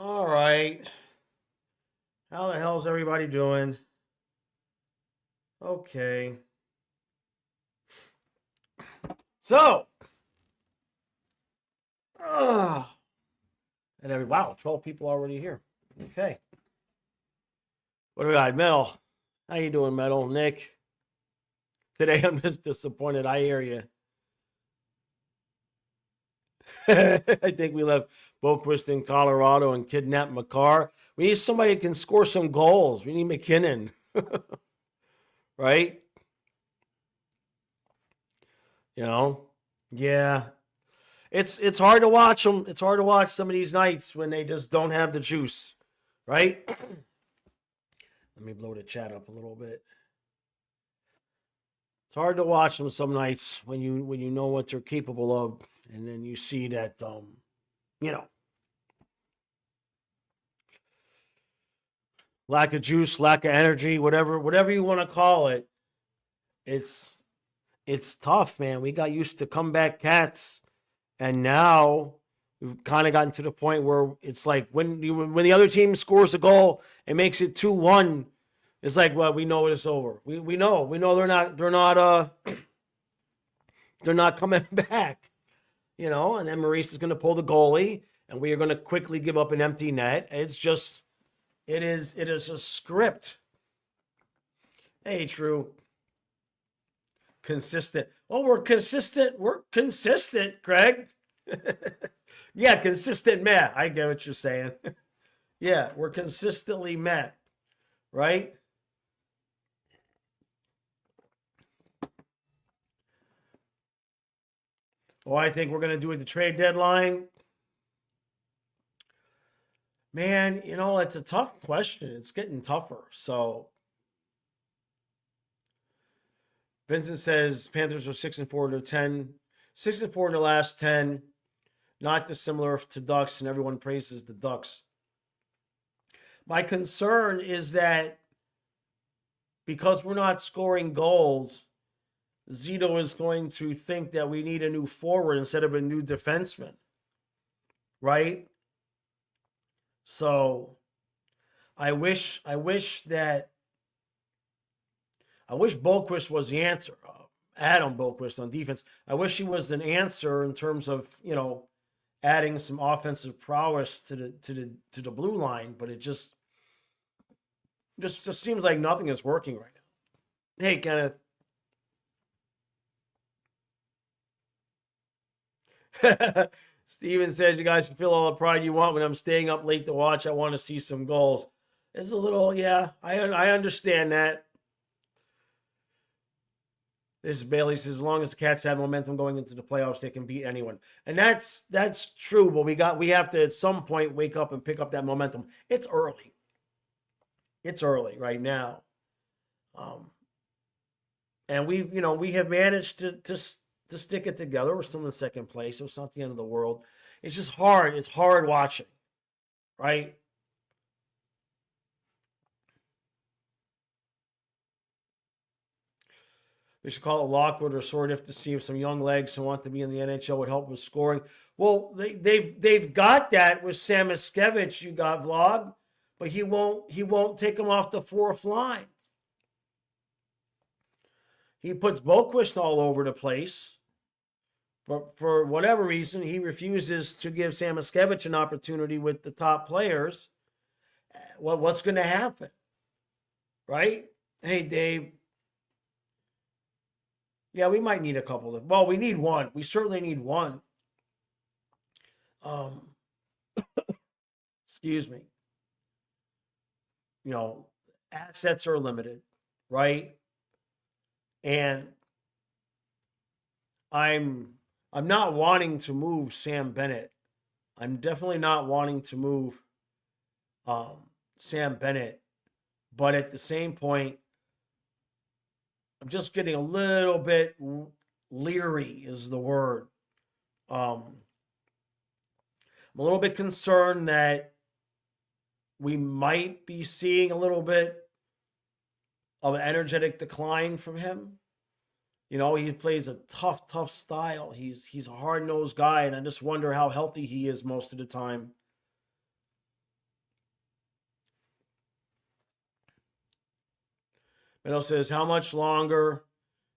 All right. How the hell's everybody doing? Okay. So, uh, wow, 12 people already here. Okay. What do we got? Metal. How you doing, Metal? Nick. Today I'm just disappointed. I hear you. I think we left Boquist in Colorado and kidnapped McCarr. We need somebody who can score some goals. We need McKinnon. Right? You know? Yeah. It's hard to watch them. It's hard to watch some of these nights when they just don't have the juice, right? Let me blow the chat up a little bit. It's hard to watch them some nights when you know what they're capable of, and then you see that you know, lack of juice, lack of energy, whatever you want to call it. It's it's tough, man. We got used to comeback cats, and now we've kind of gotten to the point where it's like when the other team scores a goal and makes it 2-1, it's like, well, we know it's over. We know they're not coming back, and then Maurice is going to pull the goalie and we are going to quickly give up an empty net. It is a script. Hey, True. Consistent. Well, we're consistent. We're consistent, Craig. Yeah, consistent Matt. I get what you're saying. Yeah, we're consistently met, right? Oh, I think we're going to do it the trade deadline. Man, it's a tough question. It's getting tougher. So Vincent says Panthers are 6-4 to 10. 6-4 in the last 10. Not dissimilar to Ducks, and everyone praises the Ducks. My concern is that because we're not scoring goals, Zito is going to think that we need a new forward instead of a new defenseman. Right? So I wish Boquist was the answer. Adam Boquist on defense. I wish he was an answer in terms of, adding some offensive prowess to the blue line, but it just seems like nothing is working right now. Hey, Kenneth. Steven says you guys can feel all the pride you want when I'm staying up late to watch. I want to see some goals. It's a little, yeah, I understand that. This is Bailey says, as long as the Cats have momentum going into the playoffs, they can beat anyone. And that's true, but we have to at some point wake up and pick up that momentum. It's early. It's early right now. And we have managed to stick it together. We're still in second place, so it's not the end of the world. It's just hard. It's hard watching, right? They should call it Lockwood or Sordiff to see if some young legs who want to be in the NHL would help with scoring. Well, they've got that with Samoskevich. You got Vlog, but he won't take him off the fourth line. He puts Boquist all over the place. But for whatever reason, he refuses to give Samoskevich an opportunity with the top players. Well, what's going to happen? Right? Hey, Dave. Yeah, we might need a couple of. Well, we need one. We certainly need one. Excuse me. Assets are limited, right? And I'm not wanting to move Sam Bennett. I'm definitely not wanting to move Sam Bennett. But at the same point, I'm just getting a little bit leery is the word. I'm a little bit concerned that we might be seeing a little bit of an energetic decline from him. He plays a tough style. He's a hard-nosed guy, and I just wonder how healthy he is most of the time. Melo says, how much longer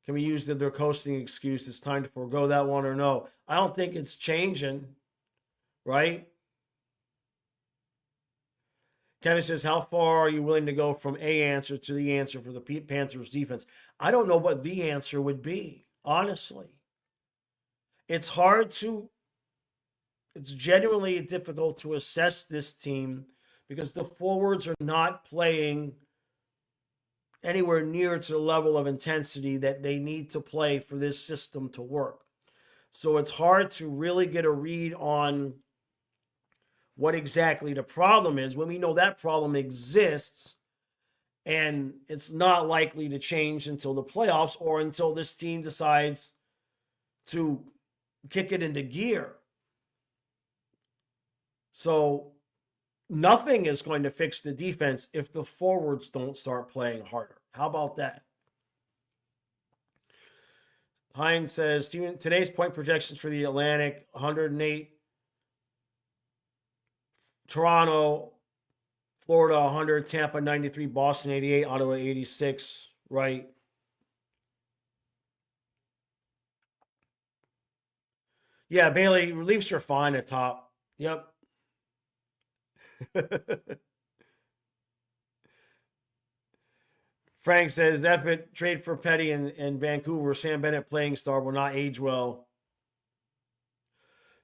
can we use their coasting excuse? It's time to forego that one or no? I don't think it's changing, right? Kevin says, how far are you willing to go from a answer to the answer for the Panthers defense? I don't know what the answer would be, honestly. It's genuinely difficult to assess this team because the forwards are not playing anywhere near to the level of intensity that they need to play for this system to work. So it's hard to really get a read on what exactly the problem is when we know that problem exists and it's not likely to change until the playoffs or until this team decides to kick it into gear. So nothing is going to fix the defense if the forwards don't start playing harder. How about that? Hines says, today's point projections for the Atlantic, 108. Toronto, Florida, 100. Tampa, 93. Boston, 88. Ottawa, 86. Right. Yeah, Bailey, reliefs are fine at top. Yep. Frank says, Epic trade for Petty in Vancouver. Sam Bennett playing star will not age well.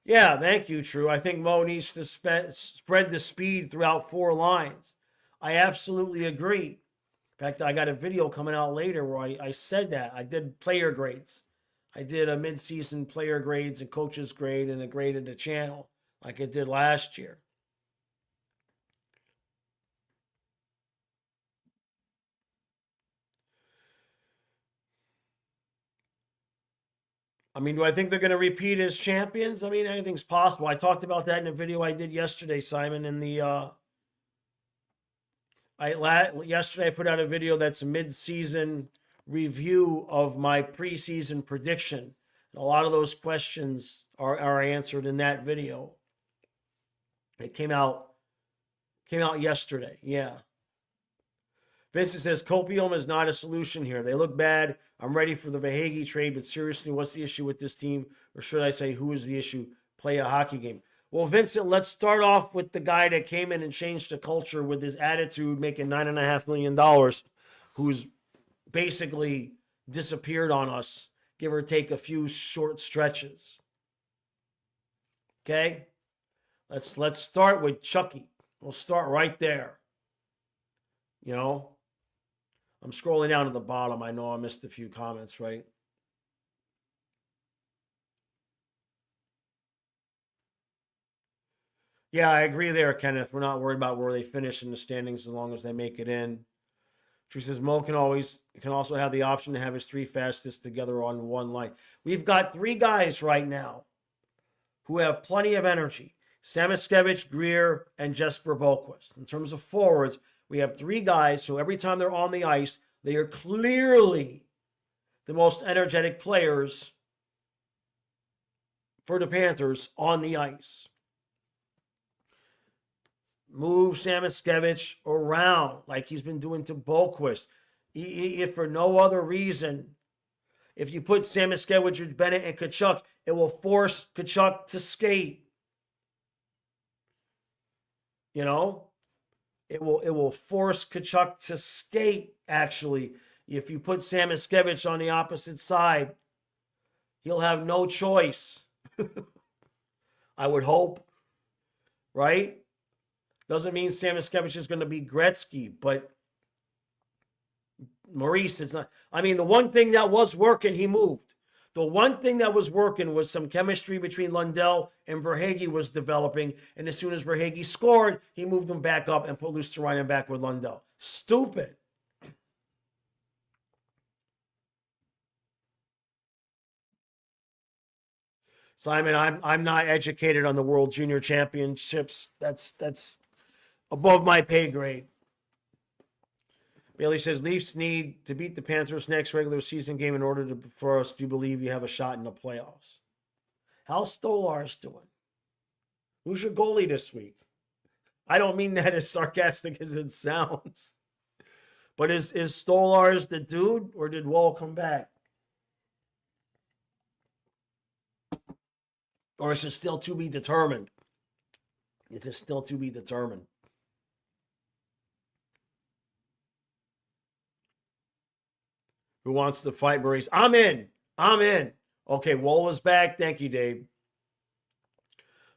Yeah, thank you, True. I think Mo needs to spread the speed throughout 4 lines. I absolutely agree. In fact, I got a video coming out later where I said that. I did player grades. I did a midseason player grades and coaches grade and a grade of the channel like I did last year. I mean, do I think they're going to repeat as champions? I mean, anything's possible. I talked about that in a video I did yesterday, Simon, in the yesterday I put out a video that's a mid-season review of my preseason prediction. And a lot of those questions are answered in that video. It came out yesterday. Yeah. Vincent says Copium is not a solution here. They look bad. I'm ready for the Verhaeghe trade, but seriously, what's the issue with this team? Or should I say, who is the issue? Play a hockey game. Well, Vincent, let's start off with the guy that came in and changed the culture with his attitude, making $9.5 million, who's basically disappeared on us, give or take a few short stretches. Okay? Let's start with Chucky. We'll start right there. You know? I'm scrolling down to the bottom. I know I missed a few comments, right? Yeah, I agree there, Kenneth. We're not worried about where they finish in the standings as long as they make it in. She says Mo can also have the option to have his 3 fastest together on one line. We've got 3 guys right now who have plenty of energy. Samoskevich, Greer, and Jesper Boqvist. In terms of forwards, we have 3 guys, so every time they're on the ice, they are clearly the most energetic players for the Panthers on the ice. Move Samoskevich around like he's been doing to Boqvist. If for no other reason, if you put Samoskevich with Bennett and Tkachuk, it will force Tkachuk to skate. You know? It will force Tkachuk to skate, actually. If you put Samoskevich on the opposite side, he'll have no choice. I would hope. Right? Doesn't mean Samoskevich is going to be Gretzky, but Maurice is not. I mean, the one thing that was working, he moved. The one thing that was working was some chemistry between Lundell and Verhaeghe was developing. And as soon as Verhaeghe scored, he moved him back up and put Luostarinen back with Lundell. Stupid. Simon, I'm not educated on the World Junior Championships. That's above my pay grade. Bailey says Leafs need to beat the Panthers next regular season game in order for us to believe you have a shot in the playoffs. How's Stolarz doing? Who's your goalie this week? I don't mean that as sarcastic as it sounds. But is Stolarz the dude, or did Wall come back? Or is it still to be determined? Is it still to be determined? Who wants to fight Maurice? I'm in. I'm in. Okay, Wall is back. Thank you, Dave.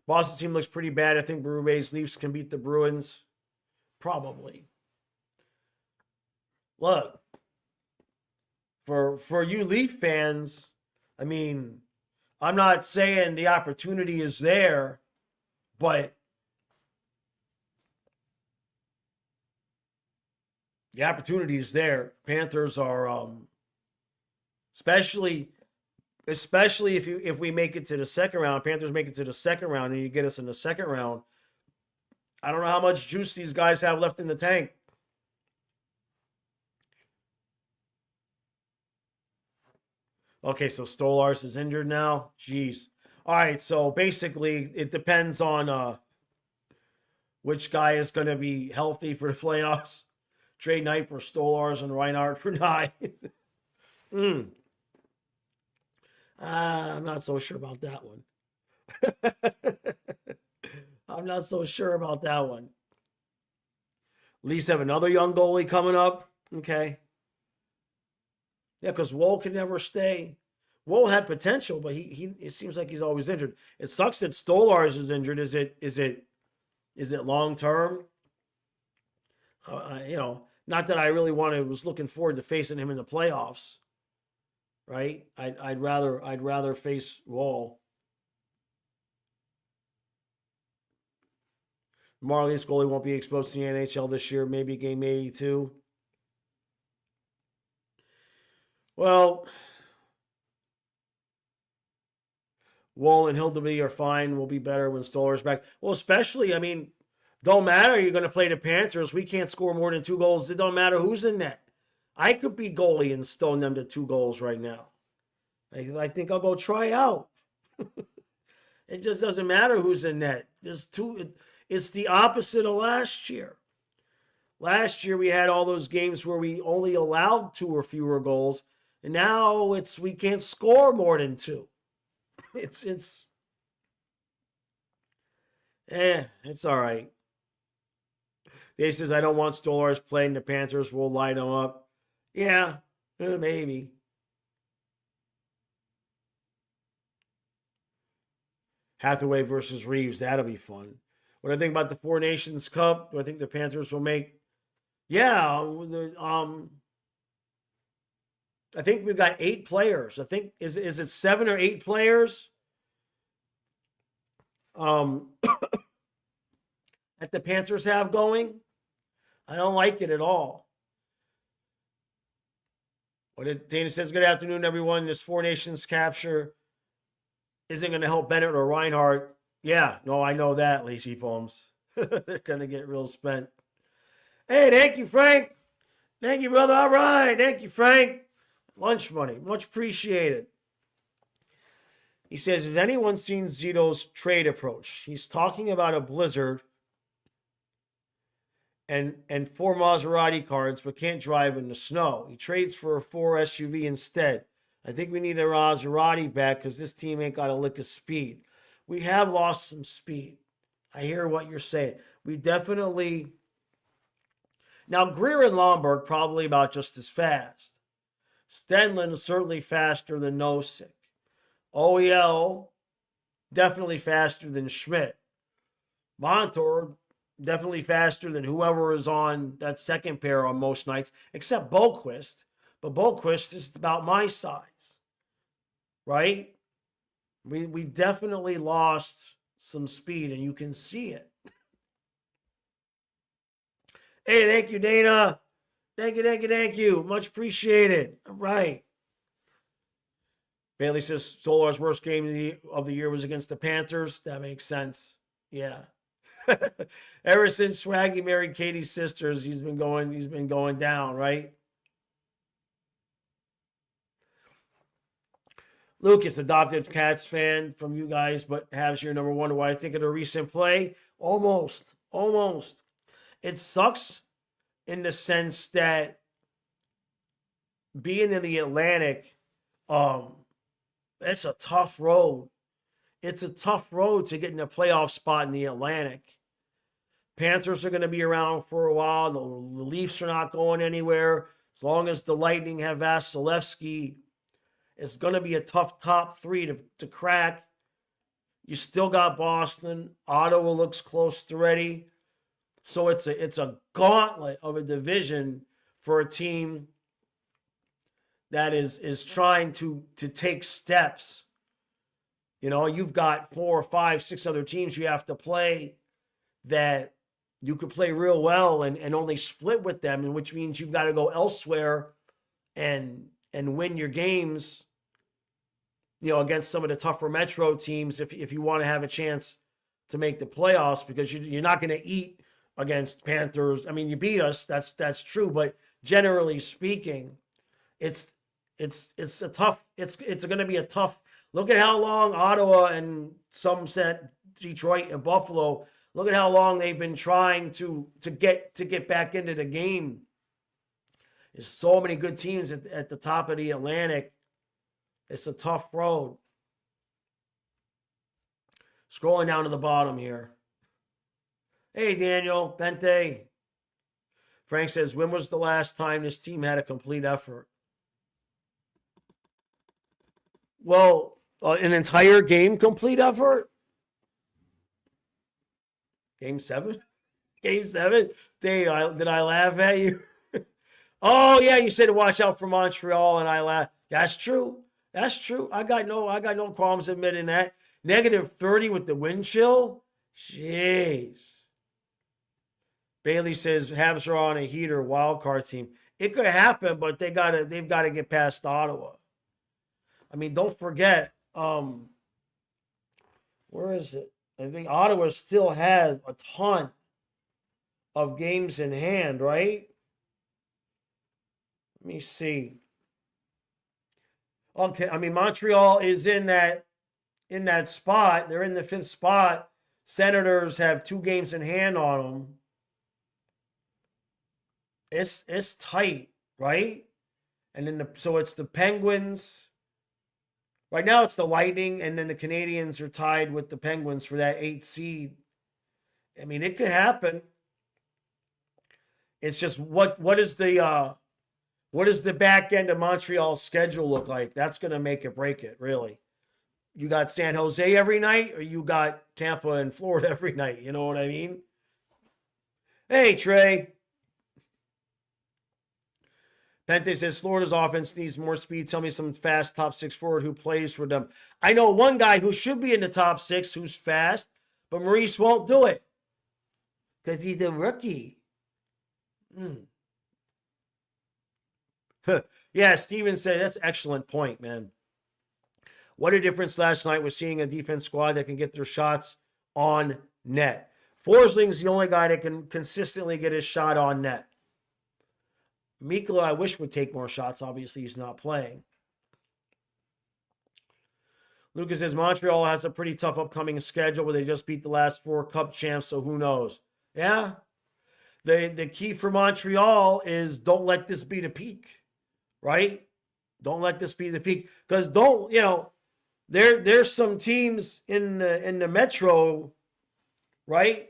Boston team looks pretty bad. I think Bruins Leafs can beat the Bruins. Probably. Look, for you Leaf fans, I mean, I'm not saying the opportunity is there, but the opportunity is there. Panthers are especially if we make it to the second round, Panthers make it to the second round and you get us in the second round. I don't know how much juice these guys have left in the tank. Okay, so Stolarz is injured now. Jeez. All right, so basically it depends on which guy is going to be healthy for the playoffs. Trade night for Stolarz and Reinhardt for Nye. I'm not so sure about that one. I'm not so sure about that one. Leafs have another young goalie coming up. Okay. Yeah, because Woll can never stay. Woll had potential, but he it seems like he's always injured. It sucks that Stolarz is injured. Is it long term? Not that I really was looking forward to facing him in the playoffs. Right? I'd rather face Woll. Marlies goalie won't be exposed to the NHL this year. Maybe game 82. Well, Woll and Hildeby are fine. We'll be better when Stolarz back. Well, especially, I mean, don't matter. You're going to play the Panthers. We can't score more than 2 goals. It don't matter who's in net. I could be goalie and stone them to 2 goals right now. I think I'll go try out. It just doesn't matter who's in net. There's 2. It's the opposite of last year. Last year we had all those games where we only allowed 2 or fewer goals, and now we can't score more than 2. It's all right. Dave says, I don't want Stolarz playing the Panthers. We'll light them up. Yeah, maybe. Hathaway versus Reeves. That'll be fun. What do I think about the Four Nations Cup? Do I think the Panthers will make? Yeah. I think we've got 8 players. I think, is it 7 or 8 players? That the Panthers have going. I don't like it at all. Dana says, good afternoon, everyone. This Four Nations capture isn't going to help Bennett or Reinhardt. Yeah, no, I know that, Lazy Poems. They're going to get real spent. Hey, thank you, Frank. Thank you, brother. All right. Thank you, Frank. Lunch money. Much appreciated. He says, has anyone seen Zito's trade approach? He's talking about a blizzard and 4 Maserati cards, but can't drive in the snow. He trades for a 4 SUV instead. I think we need a Maserati back because this team ain't got a lick of speed. We have lost some speed. I hear what you're saying. We definitely... Now, Greer and Lomberg probably about just as fast. Stenlund is certainly faster than Nosek. OEL, definitely faster than Schmidt. Montour, definitely faster than whoever is on that second pair on most nights, except Boquist. But Boquist is about my size, right? We definitely lost some speed, and you can see it. Hey, thank you, Dana. Thank you. Much appreciated. All right. Bailey says Stolar's worst game of the year was against the Panthers. That makes sense. Yeah. Ever since Swaggy married Katie's sisters, he's been going down, right? Lucas, adopted Cats fan from you guys, but has your number 1. What I think of the recent play? Almost. It sucks in the sense that being in the Atlantic, it's a tough road. It's a tough road to get in a playoff spot in the Atlantic. Panthers are going to be around for a while. The Leafs are not going anywhere. As long as the Lightning have Vasilevsky, it's going to be a tough top three to crack. You still got Boston. Ottawa looks close to ready. So it's a gauntlet of a division for a team that is trying to take steps. You know, you've got 4 or 5, 6 other teams you have to play that you could play real well and only split with them, and which means you've got to go elsewhere and win your games, you know, against some of the tougher Metro teams if you want to have a chance to make the playoffs, because you're not going to eat against Panthers. I mean, you beat us, that's true, but generally speaking, it's going to be a tough. Look at how long Ottawa and some said Detroit and Buffalo. Look at how long they've been trying to get back into the game. There's so many good teams at the top of the Atlantic. It's a tough road. Scrolling down to the bottom here. Hey, Daniel, Bente. Frank says, when was the last time this team had a complete effort? Well, an entire game complete effort? Game 7? Game 7? Dave, did I laugh at you? Oh, yeah, you said to watch out for Montreal, and I laughed. That's true. That's true. I got no qualms admitting that. -30 with the wind chill? Jeez. Bailey says Habs are on a heater wild card team. It could happen, but they've got to get past Ottawa. I mean, don't forget, where is it? I think Ottawa still has a ton of games in hand, right? Let me see. Okay, I mean, Montreal is in that spot. They're in the 5th spot. Senators have 2 games in hand on them. It's tight, right? And then so it's the Penguins. Right now it's the Lightning, and then the Canadiens are tied with the Penguins for that 8th seed. I mean, it could happen. It's just what is the back end of Montreal's schedule look like? That's going to make it break it, really. You got San Jose every night, or you got Tampa and Florida every night. You know what I mean? Hey, Trey. Pente says Florida's offense needs more speed. Tell me some fast top 6 forward who plays for them. I know one guy who should be in the top 6 who's fast, but Maurice won't do it because he's a rookie. Yeah, Steven said that's an excellent point, man. What a difference last night was seeing a defense squad that can get their shots on net. Forsling's the only guy that can consistently get his shot on net. Mikla, I wish, would take more shots. Obviously, he's not playing. Lucas says Montreal has a pretty tough upcoming schedule where they just beat the last 4 Cup champs, so who knows? Yeah. The key for Montreal is don't let this be the peak, right? Don't let this be the peak. Because there's some teams in the Metro, right,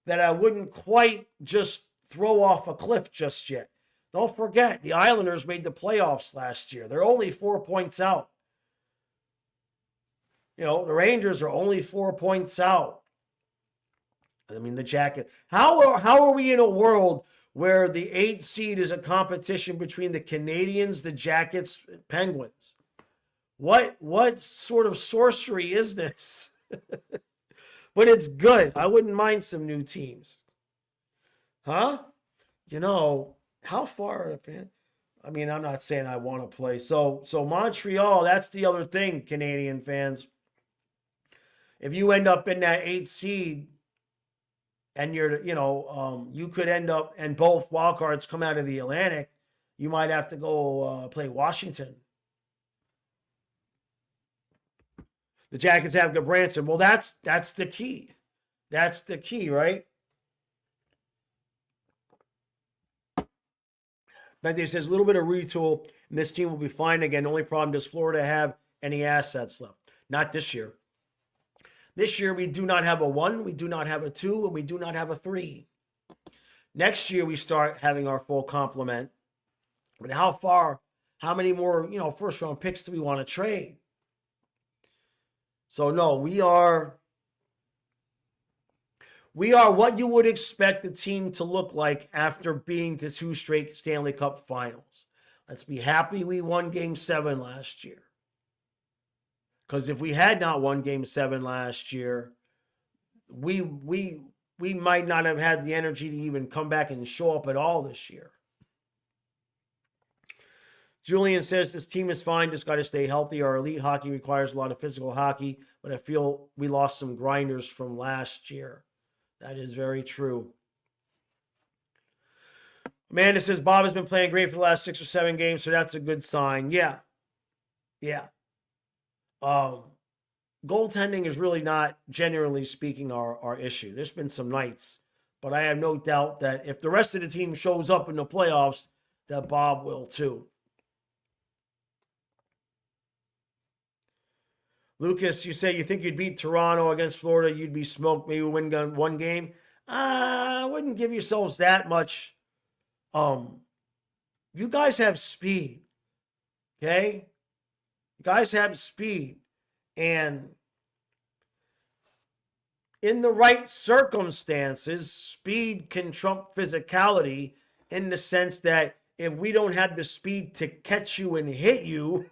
that I wouldn't quite just throw off a cliff just yet. Don't forget, the Islanders made the playoffs last year. They're only 4 points out. The Rangers are only 4 points out. I mean, the Jackets. How are we in a world where the 8th seed is a competition between the Canadiens, the Jackets, Penguins? What sort of sorcery is this? But it's good. I wouldn't mind some new teams. Huh? How far, man? I mean, I'm not saying I want to play. So Montreal, that's the other thing, Canadian fans. If you end up in that 8th seed and you could end up, and both wild cards come out of the Atlantic, you might have to go play Washington. The Jackets have Gabranson. Well, that's the key. That's the key, right? Bentley says a little bit of retool, and this team will be fine again. The only problem, does Florida have any assets left? Not this year. This year, we do not have a 1, we do not have a 2, and we do not have a 3. Next year, we start having our full complement. But how many more, first round picks do we want to trade? So no, we are what you would expect the team to look like after being to 2 straight Stanley Cup finals. Let's be happy we won Game 7 last year. Because if we had not won Game 7 last year, we might not have had the energy to even come back and show up at all this year. Julian says this team is fine, just got to stay healthy. Our elite hockey requires a lot of physical hockey, but I feel we lost some grinders from last year. That is very true. Amanda says Bob has been playing great for the last 6 or 7 games, so that's a good sign. Yeah. Goaltending is really not, generally speaking, our issue. There's been some nights, but I have no doubt that if the rest of the team shows up in the playoffs, that Bob will too. Lucas, you say you think you'd beat Toronto against Florida, you'd be smoked, maybe win 1 game. I wouldn't give yourselves that much. You guys have speed, okay? You guys have speed, and in the right circumstances, speed can trump physicality in the sense that if we don't have the speed to catch you and hit you,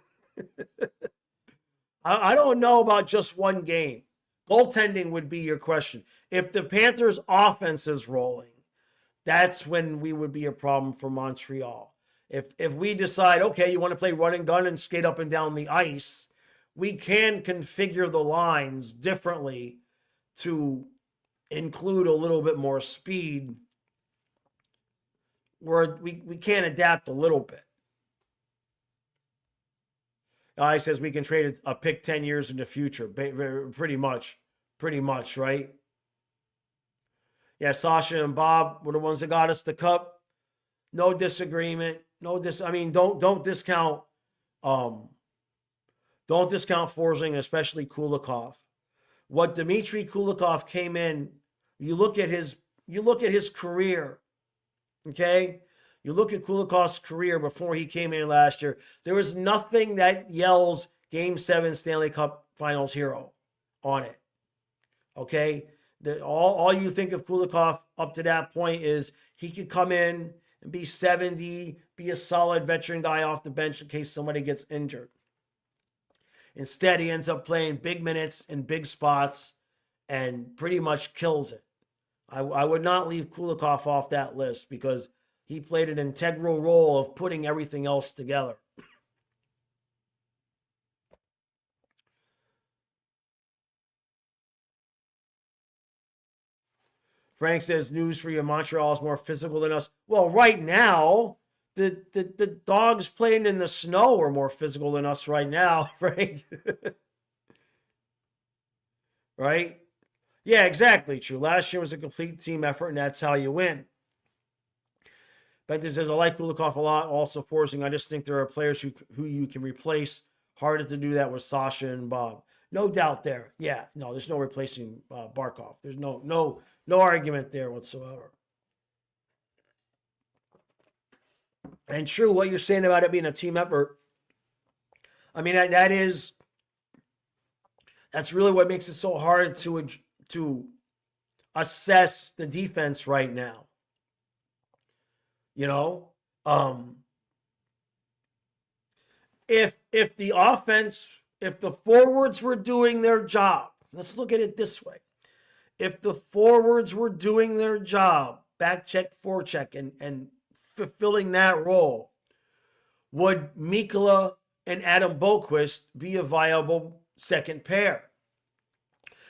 I don't know about just 1 game. Goaltending would be your question. If the Panthers' offense is rolling, that's when we would be a problem for Montreal. If we decide, okay, you want to play run and gun and skate up and down the ice, we can configure the lines differently to include a little bit more speed, where we can adapt a little bit. He says we can trade a pick 10 years in the future. Pretty much, right? Yeah, Sasha and Bob were the ones that got us the cup. No disagreement. Don't discount Forsing, especially Kulikov. What Dmitry Kulikov came in, you look at his career, okay? You look at Kulikov's career before he came in last year, there was nothing that yells Game 7 Stanley Cup Finals hero on it. Okay? All you think of Kulikov up to that point is he could come in and be 70, be a solid veteran guy off the bench in case somebody gets injured. Instead, he ends up playing big minutes in big spots and pretty much kills it. I would not leave Kulikov off that list because he played an integral role of putting everything else together. Frank says, news for you, Montreal is more physical than us. Well, right now, the dogs playing in the snow are more physical than us right now, Frank. Right? Yeah, exactly true. Last year was a complete team effort, and that's how you win. Benton says, I like Kulikov a lot. Also, Forsing, I just think there are players who you can replace. Harder to do that with Sasha and Bob. No doubt there. Yeah, no, there's no replacing Barkov. There's no argument there whatsoever. And true, what you're saying about it being a team effort, I mean, that's really what makes it so hard to assess the defense right now. You know, if the offense, if the forwards were doing their job, let's look at it this way. If the forwards were doing their job, back check, forecheck, and fulfilling that role, would Mikkola and Adam Boqvist be a viable second pair?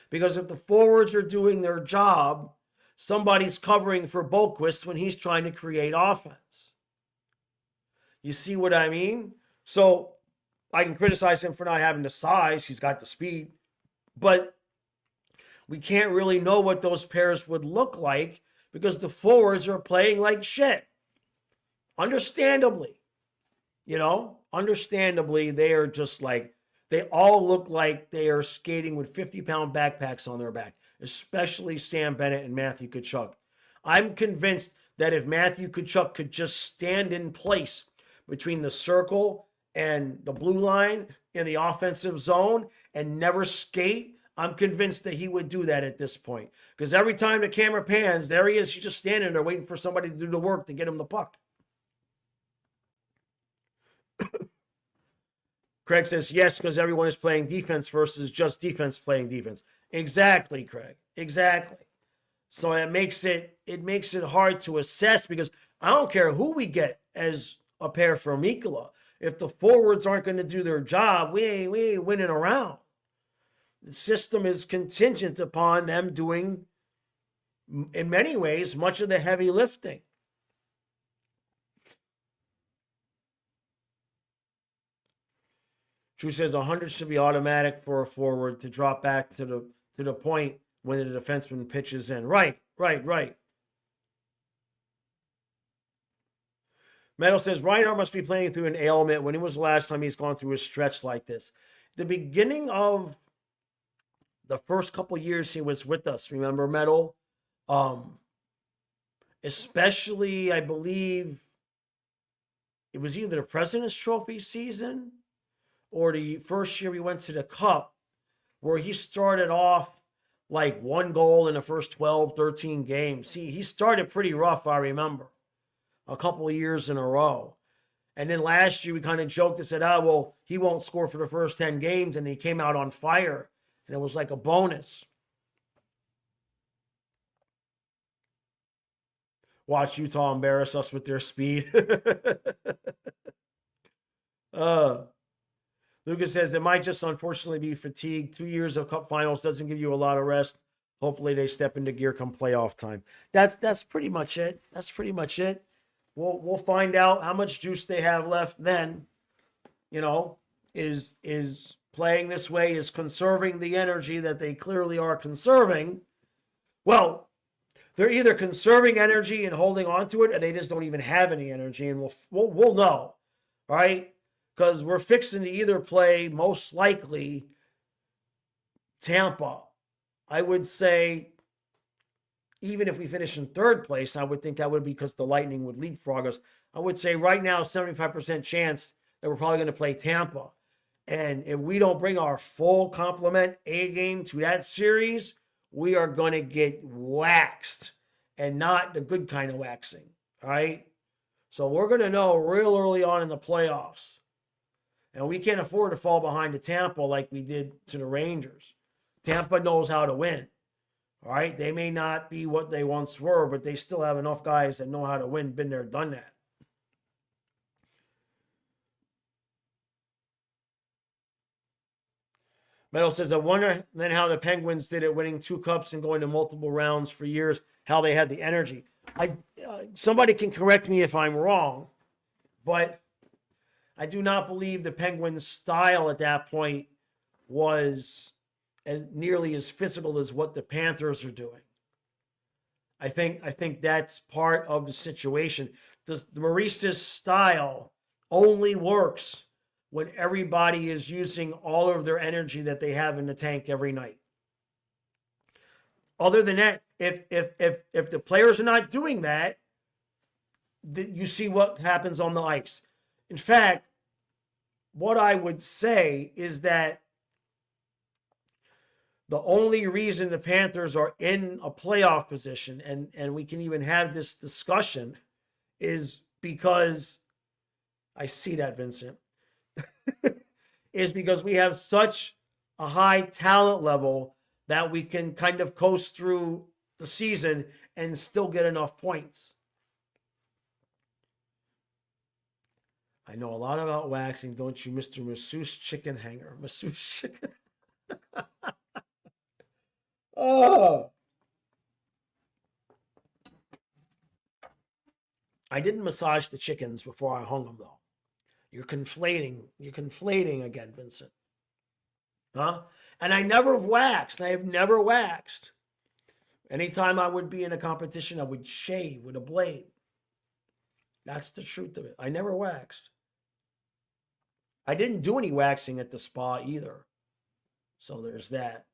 Because if the forwards are doing their job, somebody's covering for Boqvist when he's trying to create offense. You see what I mean? So I can criticize him for not having the size. He's got the speed. But we can't really know what those pairs would look like because the forwards are playing like shit. Understandably, understandably, they are just like, they all look like they are skating with 50-pound backpacks on their back, especially Sam Bennett and Matthew Tkachuk. I'm convinced that if Matthew Tkachuk could just stand in place between the circle and the blue line in the offensive zone and never skate, I'm convinced that he would do that at this point. Because every time the camera pans, there he is. He's just standing there waiting for somebody to do the work to get him the puck. Craig says, yes, because everyone is playing defense versus just defense playing defense. Exactly, Craig. Exactly. So it makes it hard to assess, because I don't care who we get as a pair for Mikkola. If the forwards aren't going to do their job, we ain't winning around. The system is contingent upon them doing, in many ways, much of the heavy lifting. Drew says 100 should be automatic for a forward to drop back to the point when the defenseman pitches in. Right. Meadow says Reinhart must be playing through an ailment. When was the last time he's gone through a stretch like this? The beginning of the first couple years he was with us, remember, Meadow? Especially, I believe, it was either the President's Trophy season or the first year we went to the Cup, where he started off like 1 goal in the first 12, 13 games. He started pretty rough, I remember, a couple of years in a row. And then last year we kind of joked and said, well, he won't score for the first 10 games. And he came out on fire, and it was like a bonus. Watch Utah embarrass us with their speed. Lucas says it might just unfortunately be fatigue. 2 years of Cup finals doesn't give you a lot of rest. Hopefully they step into gear come playoff time. That's pretty much it. We'll find out how much juice they have left then. Is playing this way, is conserving the energy that they clearly are conserving. Well, they're either conserving energy and holding on to it, or they just don't even have any energy, and we'll know, all right? Because we're fixing to either play, most likely, Tampa. I would say, even if we finish in third place, I would think that would be because the Lightning would leapfrog us. I would say right now, 75% chance that we're probably going to play Tampa. And if we don't bring our full complement A game to that series, we are going to get waxed, and not the good kind of waxing, all right? So we're going to know real early on in the playoffs. And we can't afford to fall behind to Tampa like we did to the Rangers. Tampa knows how to win. All right? They may not be what they once were, but they still have enough guys that know how to win, been there, done that. Meadow says, I wonder then how the Penguins did it, winning 2 cups and going to multiple rounds for years, how they had the energy. Somebody can correct me if I'm wrong, but I do not believe the Penguins' style at that point was nearly as physical as what the Panthers are doing. I think that's part of the situation. The Maurice's style only works when everybody is using all of their energy that they have in the tank every night. Other than that, if the players are not doing that, you see what happens on the ice. In fact, what I would say is that the only reason the Panthers are in a playoff position, and we can even have this discussion, is because, I see that, Vincent, is because we have such a high talent level that we can kind of coast through the season and still get enough points. I know a lot about waxing, don't you, Mr. Masseuse Chicken Hanger? Masseuse Chicken. Oh. I didn't massage the chickens before I hung them, though. You're conflating again, Vincent. Huh? And I never waxed. I have never waxed. Anytime I would be in a competition, I would shave with a blade. That's the truth of it. I never waxed. I didn't do any waxing at the spa either. So there's that.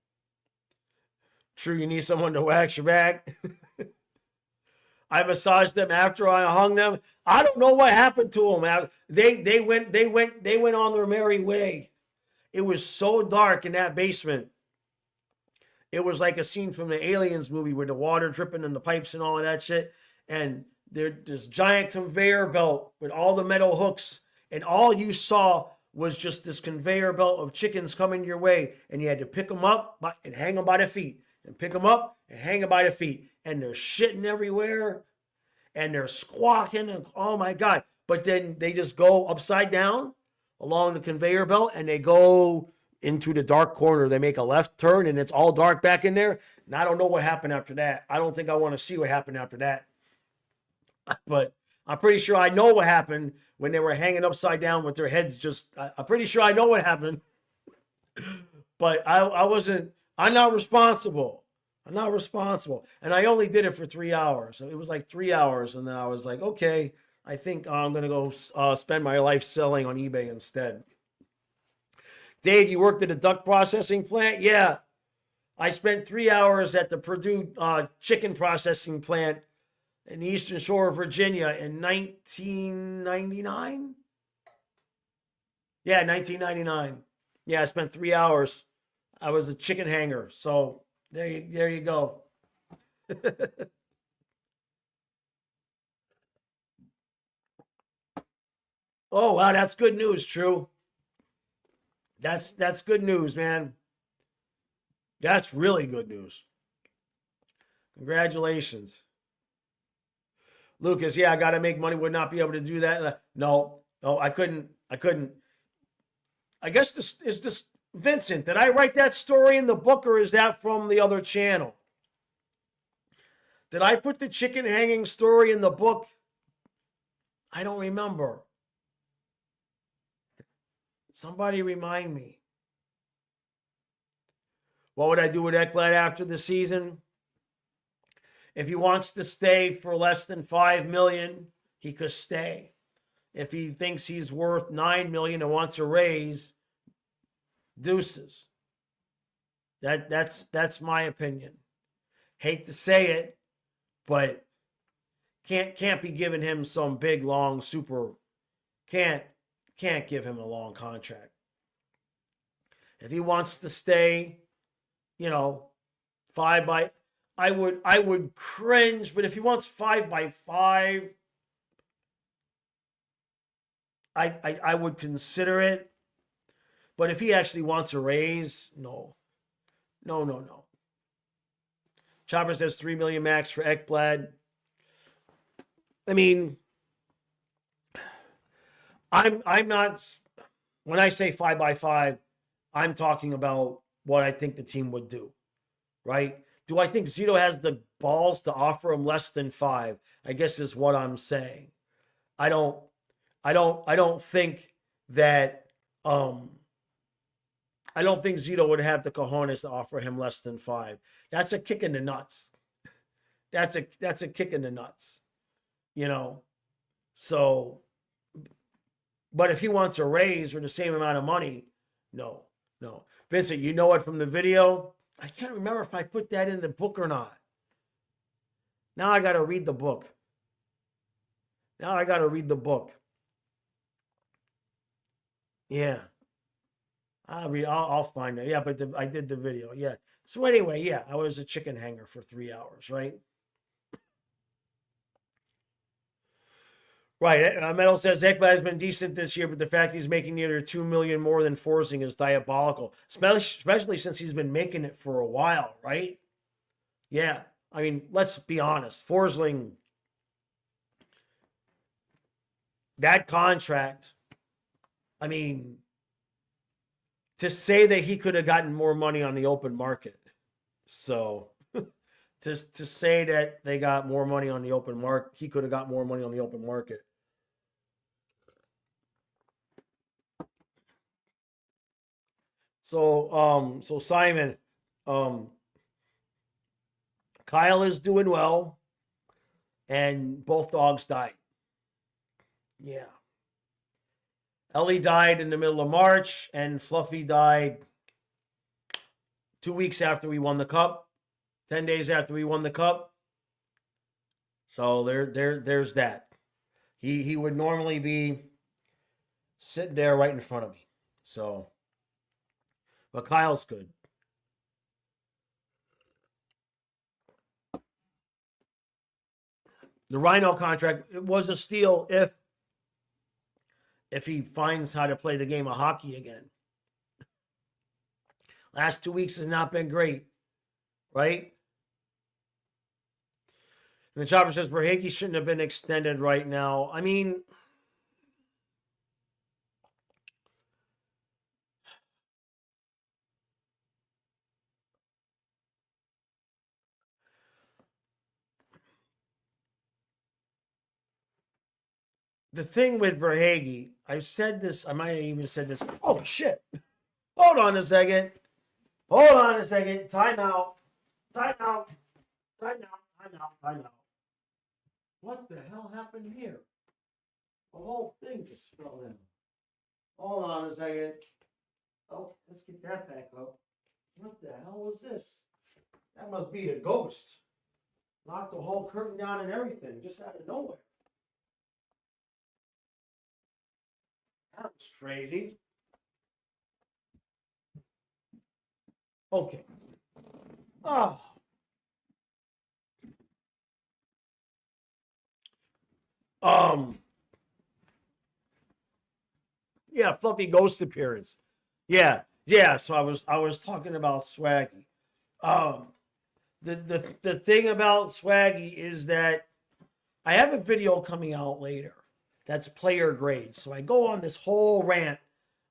True, you need someone to wax your back. I massaged them after I hung them. I don't know what happened to them. They went on their merry way. It was so dark in that basement. It was like a scene from the Aliens movie with the water dripping in the pipes and all of that shit. And there's this giant conveyor belt with all the metal hooks, and all you saw was just this conveyor belt of chickens coming your way, and you had to pick them up and hang them by the feet, and pick them up and hang them by the feet, and they're shitting everywhere, and they're squawking, and oh my god! But then they just go upside down along the conveyor belt, and they go into the dark corner. They make a left turn, and it's all dark back in there. And I don't know what happened after that. I don't think I want to see what happened after that. But I'm pretty sure I know what happened when they were hanging upside down with their heads just. I'm pretty sure I know what happened. But I wasn't. I'm not responsible. I'm not responsible. And I only did it for 3 hours. It was like 3 hours, and then I was like, okay, I think I'm gonna go spend my life selling on eBay instead. Dave, you worked at a duck processing plant? Yeah. I spent 3 hours at the Purdue chicken processing plant in the Eastern Shore of Virginia in 1999. Yeah, 1999. Yeah, I spent 3 hours. I was a chicken hanger. So there you go. Oh, wow, that's good news, True. That's good news, man. That's really good news. Congratulations. Lucas, yeah, I got to make money. Would not be able to do that. No, I couldn't. I guess this is this Vincent. Did I write that story in the book, or is that from the other channel? Did I put the chicken hanging story in the book? I don't remember. Somebody remind me. What would I do with Ekblad after the season? If he wants to stay for less than $5 million, he could stay. If he thinks he's worth $9 million and wants a raise, deuces. That's my opinion. Hate to say it, but can't be giving him some big long super. Can't give him a long contract. If he wants to stay, I would cringe, but if he wants 5x5, I would consider it. But if he actually wants a raise, no. Chopper says $3 million max for Ekblad. I mean, I'm not. When I say 5x5, I'm talking about what I think the team would do, right? Do I think Zito has the balls to offer him less than 5? I guess is what I'm saying. I don't think that I don't think Zito would have the cojones to offer him less than 5. That's a kick in the nuts. That's a kick in the nuts. So, but if he wants a raise or the same amount of money, no. Vincent, you know it from the video. I can't remember if I put that in the book or not. Now I got to read the book. Yeah. I'll find it. Yeah, but I did the video. Yeah. So anyway, yeah, I was a chicken hanger for 3 hours, right? Right. Metal says Ekblad has been decent this year, but the fact he's making nearly $2 million more than Forsling is diabolical, especially since he's been making it for a while, right? Yeah. I mean, let's be honest. Forsling, that contract, I mean, to say that he could have gotten more money on the open market. So to say that they got more money on the open market, he could have got more money on the open market. So Simon, Kyle is doing well, and both dogs died. Yeah. Ellie died in the middle of March, and Fluffy died 2 weeks after we won the cup, 10 days after we won the cup. So there's that. He would normally be sitting there right in front of me. So, but Kyle's good. The Rhino contract, it was a steal if he finds how to play the game of hockey again. Last 2 weeks has not been great, right? And the Chopper says Verhaeghe shouldn't have been extended right now. I mean, the thing with Verhaeghe, I've said this, I might have even said this. Oh, shit. Hold on a second. Hold on a second. Time out. Time out. Time out. Time out. Time out. What the hell happened here? The whole thing just fell in. Hold on a second. Oh, let's get that back up. What the hell was this? That must be a ghost. Knocked the whole curtain down and everything, just out of nowhere. That was crazy. Okay. Oh. Yeah, Fluffy ghost appearance. Yeah, yeah. So I was talking about Swaggy. Um, the thing about Swaggy is that I have a video coming out later that's player grade. So I go on this whole rant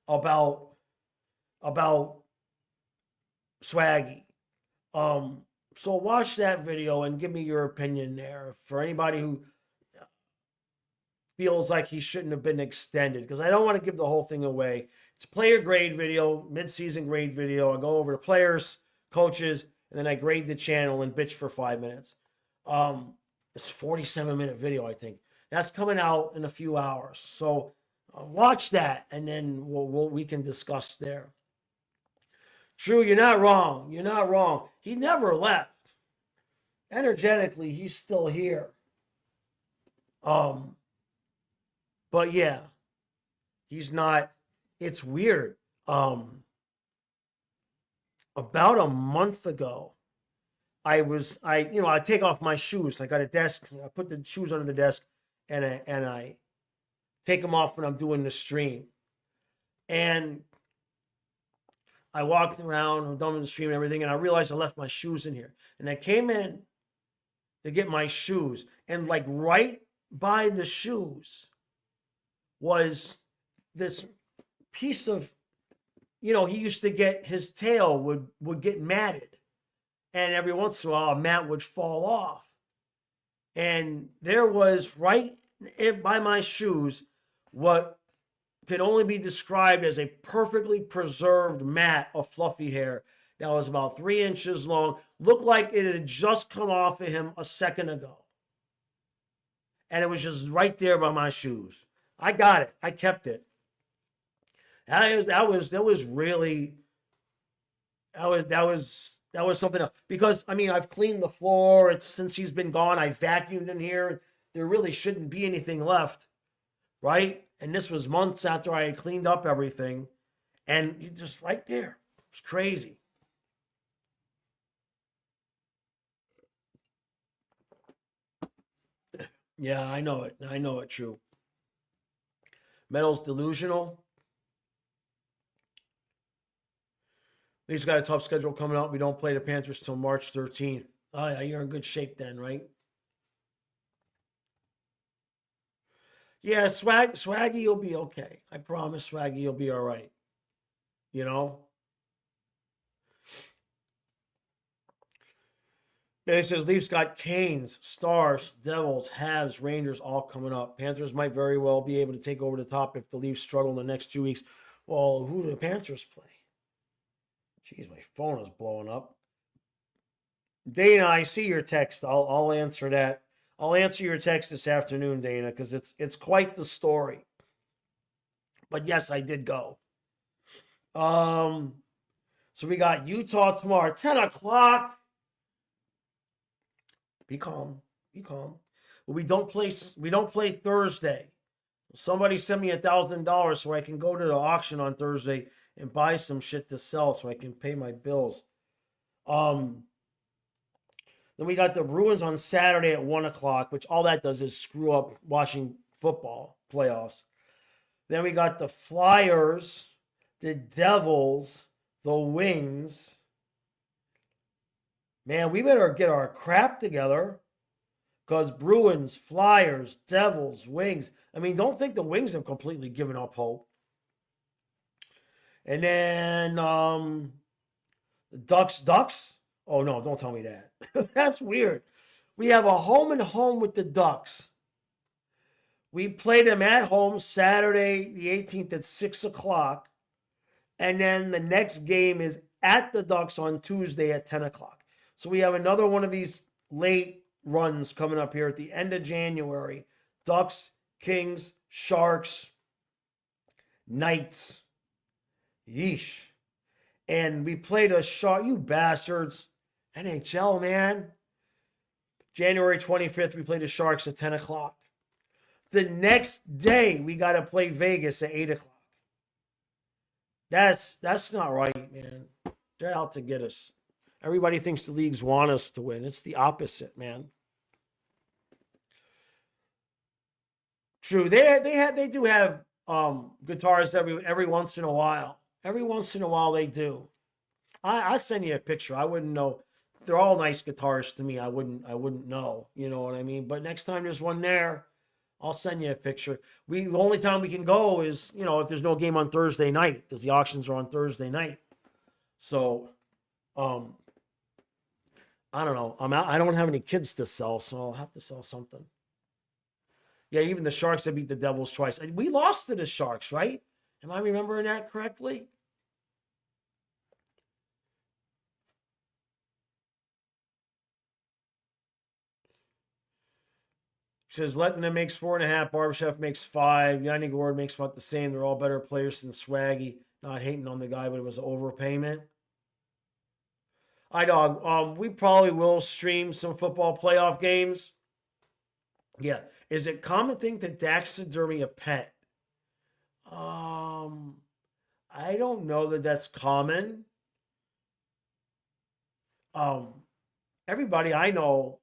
about about Swaggy. So watch that video and give me your opinion there. For anybody who feels like he shouldn't have been extended, because I don't want to give the whole thing away. It's a player grade video, mid-season grade video. I go over the players, coaches, and then I grade the channel and bitch for 5 minutes. It's a 47-minute video, I think. That's coming out in a few hours. So watch that, and then we can discuss there. True, you're not wrong. You're not wrong. He never left. Energetically, he's still here. But yeah, he's not. It's weird. About a month ago, I take off my shoes. I got a desk. I put the shoes under the desk, and I take them off when I'm doing the stream. And I walked around, I'm done with the stream and everything, and I realized I left my shoes in here. And I came in to get my shoes, and like right by the shoes was this piece of, he used to get his tail would get matted, and every once in a while a mat would fall off, and there was right by my shoes what can only be described as a perfectly preserved mat of fluffy hair that was about 3 inches long, looked like it had just come off of him a second ago, and it was just right there by my shoes. I got it. I kept it. That was really something else. Because I mean, I've cleaned the floor. Since he's been gone, I vacuumed in here. There really shouldn't be anything left, right? And this was months after I had cleaned up everything, and he's just right there. It's crazy. Yeah, I know it. I know it. True. Metal's delusional. Leafs got a tough schedule coming up. We don't play the Panthers till March 13th. Oh, yeah, you're in good shape then, right? Yeah, Swaggy will be okay. I promise Swaggy will be all right. You know? Yeah, he says Leafs got Canes, Stars, Devils, Habs, Rangers all coming up. Panthers might very well be able to take over the top if the Leafs struggle in the next 2 weeks. Well, who do the Panthers play? Jeez, my phone is blowing up. Dana, I see your text. I'll answer that. I'll answer your text this afternoon, Dana, because it's quite the story. But yes, I did go. So we got Utah tomorrow, 10 o'clock. Be calm. Be calm. But we don't play Thursday. Somebody send me $1,000 so I can go to the auction on Thursday and buy some shit to sell so I can pay my bills. Then we got the Bruins on Saturday at 1 o'clock, which all that does is screw up watching football playoffs. Then we got the Flyers, the Devils, the Wings. Man, we better get our crap together because Bruins, Flyers, Devils, Wings. I mean, don't think the Wings have completely given up hope. And then Ducks. Oh, no, don't tell me that. That's weird. We have a home and home with the Ducks. We play them at home Saturday, the 18th at 6 o'clock. And then the next game is at the Ducks on Tuesday at 10 o'clock. So we have another one of these late runs coming up here at the end of January. Ducks, Kings, Sharks, Knights. Yeesh. And we played a Shark, you bastards. NHL, man. January 25th, we played the Sharks at 10 o'clock. The next day, we got to play Vegas at 8 o'clock. That's not right, man. They're out to get us. Everybody thinks the leagues want us to win. It's the opposite, man. True. They do have guitars every once in a while. Every once in a while they do. I send you a picture. I wouldn't know. They're all nice guitars to me. I wouldn't know. You know what I mean? But next time there's one there, I'll send you a picture. The only time we can go is, if there's no game on Thursday night, because the auctions are on Thursday night. So, I don't know. I don't have any kids to sell, so I'll have to sell something. Yeah, even the Sharks have beat the Devils twice. We lost to the Sharks, right? Am I remembering that correctly? She says Lettinen makes 4.5, Barbashev makes 5, Yanni Gord makes about the same. They're all better players than Swaggy. Not hating on the guy, but it was an overpayment. Dog. We probably will stream some football playoff games. Yeah. Is it common thing to taxidermy a pet? I don't know that that's common. Everybody I know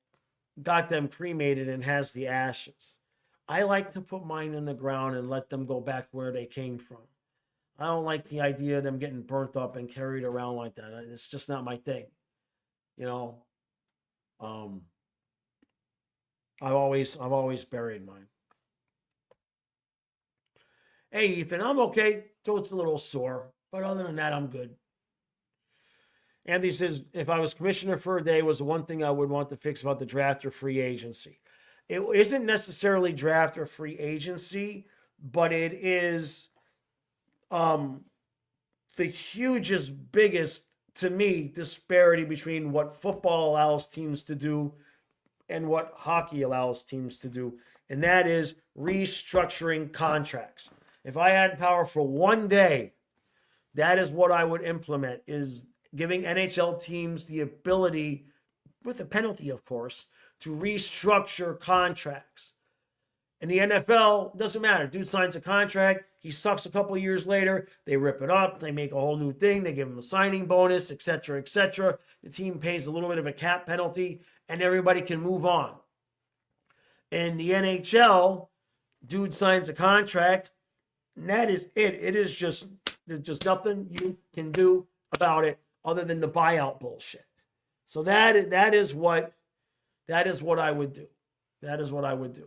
got them cremated and has the ashes. I like to put mine in the ground and let them go back where they came from. I don't like the idea of them getting burnt up and carried around like that. It's just not my thing. I've always buried mine. Hey, Ethan, I'm okay. Throat's a little sore, but other than that, I'm good. Andy says, if I was commissioner for a day, was the one thing I would want to fix about the draft or free agency. It isn't necessarily draft or free agency, but it is the hugest, biggest, to me, disparity between what football allows teams to do and what hockey allows teams to do, and that is restructuring contracts. If I had power for one day, that is what I would implement, is giving NHL teams the ability, with a penalty, of course, to restructure contracts. In the NFL, doesn't matter. Dude signs a contract. He sucks a couple years later. They rip it up. They make a whole new thing. They give him a signing bonus, etc., etc. The team pays a little bit of a cap penalty, and everybody can move on. In the NHL, dude signs a contract, and that is it. There's just nothing you can do about it other than the buyout bullshit. So that is what I would do. That is what I would do.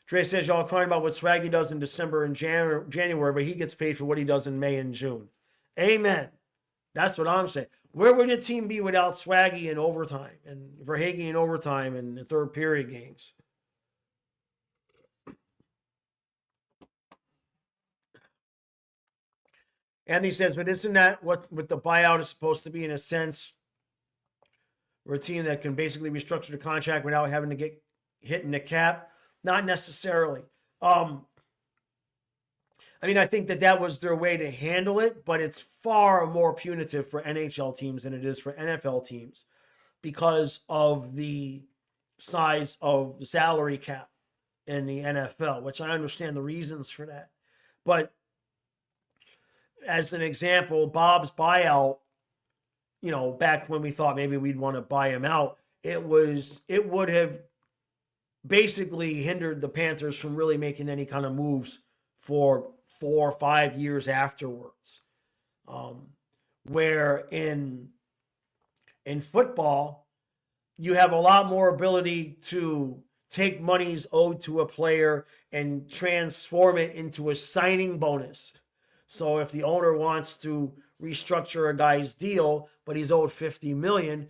Trey says y'all crying about what Swaggy does in December and January, but he gets paid for what he does in May and June. Amen. That's what I'm saying. Where would the team be without Swaggy in overtime and Verhaeghe in overtime and the third period games? Andy says, but isn't that what the buyout is supposed to be in a sense? We're a team that can basically restructure the contract without having to get hit in the cap. Not necessarily. I mean, I think that was their way to handle it, but it's far more punitive for NHL teams than it is for NFL teams because of the size of the salary cap in the NFL, which I understand the reasons for that. But as an example, Bob's buyout, back when we thought maybe we'd want to buy him out, it would have basically hindered the Panthers from really making any kind of moves for 4 or 5 years afterwards. Where in football, you have a lot more ability to take monies owed to a player and transform it into a signing bonus. So if the owner wants to restructure a guy's deal, but he's owed $50 million,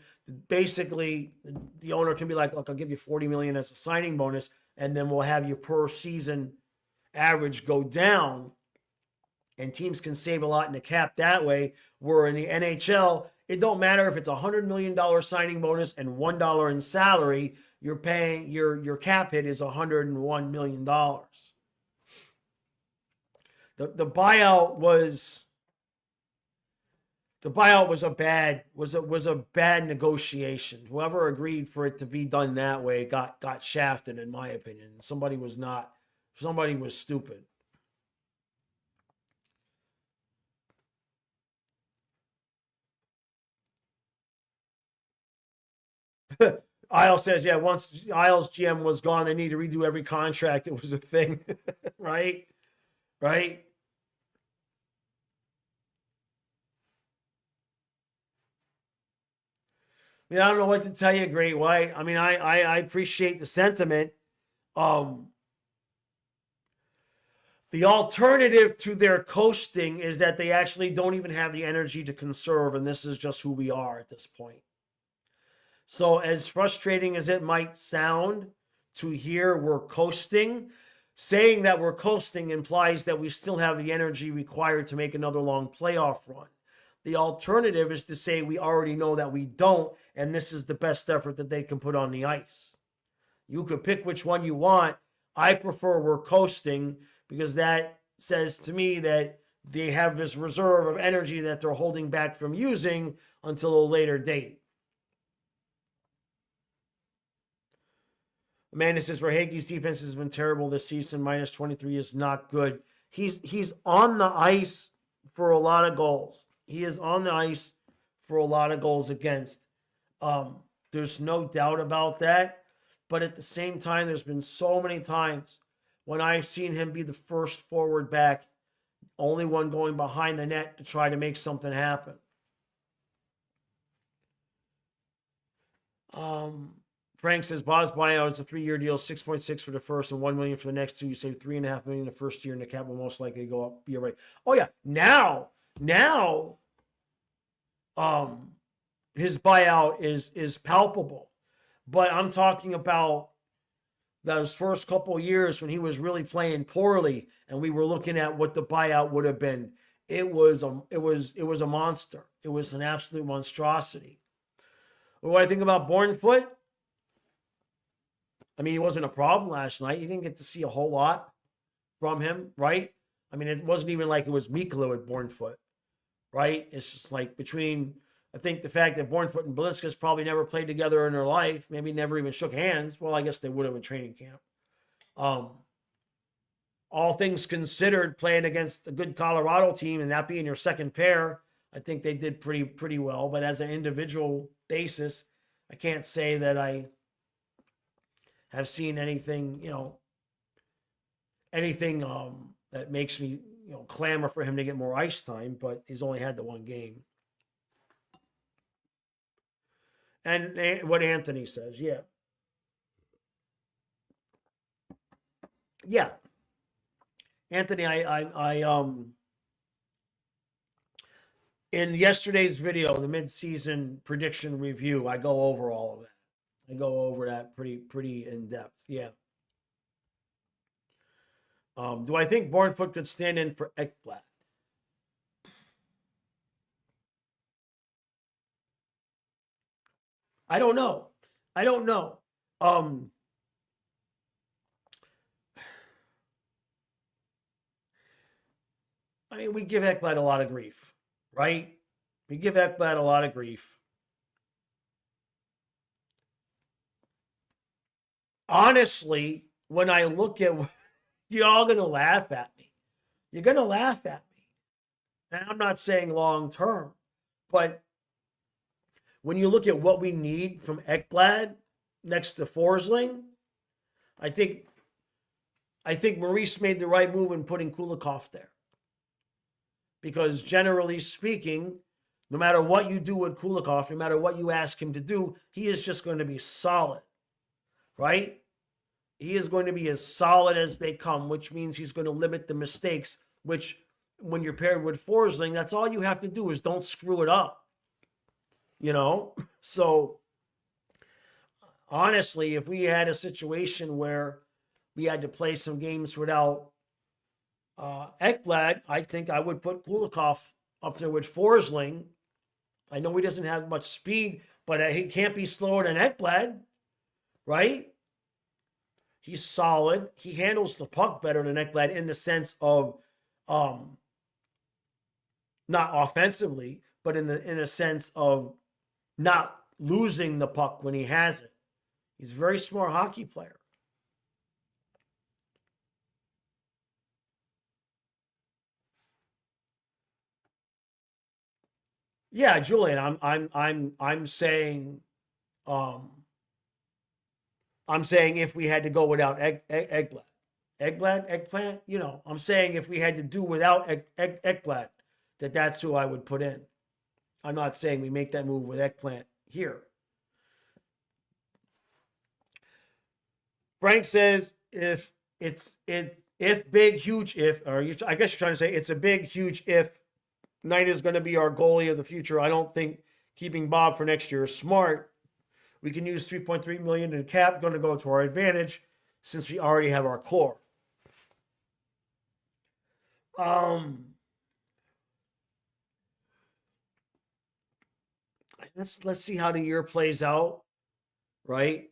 basically the owner can be like, look, I'll give you $40 million as a signing bonus, and then we'll have your per season average go down. And teams can save a lot in the cap that way, where in the NHL, it don't matter if it's $100 million signing bonus and $1 in salary, you're paying, your cap hit is $101 million. The buyout was a bad negotiation. Whoever agreed for it to be done that way got shafted, in my opinion. Somebody was stupid. Isles says, yeah, once Isles GM was gone, they need to redo every contract. It was a thing, right? Right? I mean, I don't know what to tell you, Great White. I mean, I appreciate the sentiment. The alternative to their coasting is that they actually don't even have the energy to conserve, and this is just who we are at this point. So as frustrating as it might sound to hear we're coasting, saying that we're coasting implies that we still have the energy required to make another long playoff run. The alternative is to say we already know that we don't, and this is the best effort that they can put on the ice. You could pick which one you want. I prefer we're coasting because that says to me that they have this reserve of energy that they're holding back from using until a later date. Amanda says, Verhaeghe's defense has been terrible this season. Minus 23 is not good. He's on the ice for a lot of goals. He is on the ice for a lot of goals against. There's no doubt about that. But at the same time, there's been so many times when I've seen him be the first forward back, only one going behind the net to try to make something happen. Frank says Bob's buyout is a 3-year deal, 6.6 for the first and $1 million for the next two. You save $3.5 million the first year, and the cap will most likely go up. You're right. Oh yeah, now, his buyout is palpable, but I'm talking about those first couple of years when he was really playing poorly, and we were looking at what the buyout would have been. It was a monster. It was an absolute monstrosity. What do I think about Bournefoot? I mean, he wasn't a problem last night. You didn't get to see a whole lot from him, right? I mean, it wasn't even like it was Miklo at Bournefoot, right? It's just like between, I think the fact that Bournefoot and Beliscus probably never played together in their life, maybe never even shook hands. Well, I guess they would have in training camp. All things considered, playing against a good Colorado team and that being your second pair, I think they did pretty well. But as an individual basis, I can't say that I have seen anything, that makes me, clamor for him to get more ice time, but he's only had the one game. And what Anthony says, yeah. Yeah. Anthony, I in yesterday's video, the mid-season prediction review, I go over all of that. I go over that pretty in depth. Yeah. Do I think Bournefoot could stand in for Ekblad? I don't know. I don't know. Um, I mean, we give Ekblad a lot of grief, right? We give Ekblad a lot of grief. Honestly, when I look at, you're all gonna laugh at me. You're gonna laugh at me, and I'm not saying long term, but when you look at what we need from Ekblad next to Forsling, I think I think Maurice made the right move in putting Kulikov there. Because generally speaking, no matter what you do with Kulikov, no matter what you ask him to do, he is just going to be solid, right? He is going to be as solid as they come, which means he's going to limit the mistakes, which when you're paired with Forsling, that's all you have to do is don't screw it up, you know? So honestly, if we had a situation where we had to play some games without Ekblad, I think I would put Kulikov up there with Forsling. I know he doesn't have much speed, but he can't be slower than Ekblad, right? He's solid. He handles the puck better than Ekblad in the sense of not offensively, but in the sense of not losing the puck when he has it. He's a very smart hockey player. Yeah, Julian, I'm saying I'm saying if we had to go without eggplant, you know, I'm saying if we had to do without eggplant, that's who I would put in. I'm not saying we make that move with eggplant here. Frank says if big huge if, or I guess you're trying to say it's a big huge if Knight is going to be our goalie of the future. I don't think keeping Bob for next year is smart. We can use 3.3 million in cap, going to go to our advantage since we already have our core. Let's see how the year plays out, right?